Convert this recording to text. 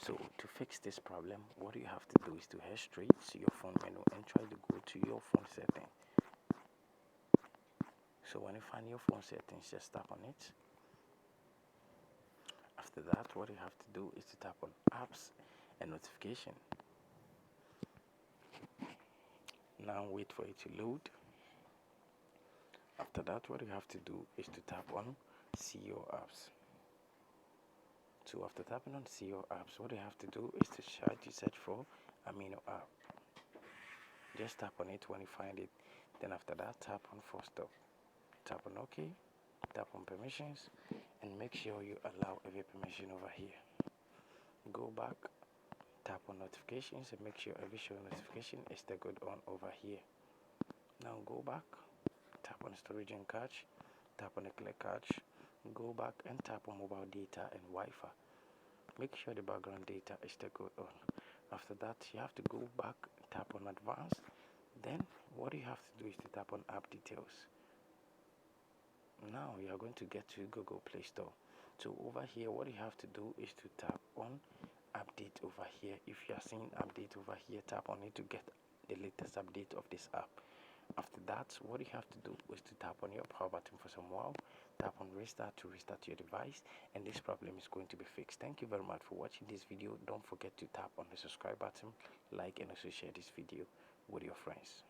So to fix this problem, what you have to do is to head straight to your phone menu and try to go to your phone setting. So when you find your phone settings, just tap on it. After that, what you have to do is to tap on apps and notification. Now wait for it to load. After that, what you have to do is to tap on see your apps. So after tapping on see your apps, what you have to do is to try to search for Amino app. Just tap on it when you find it. Then after that, tap on force stop. Tap on OK. Tap on permissions and make sure you allow every permission over here. Go back, tap on notifications and make sure every show notification is still good on over here. Now go back, tap on storage and cache, tap on the clear cache, go back and tap on mobile data and Wi-Fi. Make sure the background data is still good on. After that, you have to go back, tap on advanced. Then what you have to do is to tap on app details. Now you are going to get to Google Play Store. So over here, what you have to do is to tap on update over here. If you are seeing update over here, tap on it to get the latest update of this app. After that, what you have to do is to tap on your power button for some while, tap on restart to restart your device, and this problem is going to be fixed. Thank you very much for watching this video. Don't forget to tap on the subscribe button, like, and also share this video with your friends.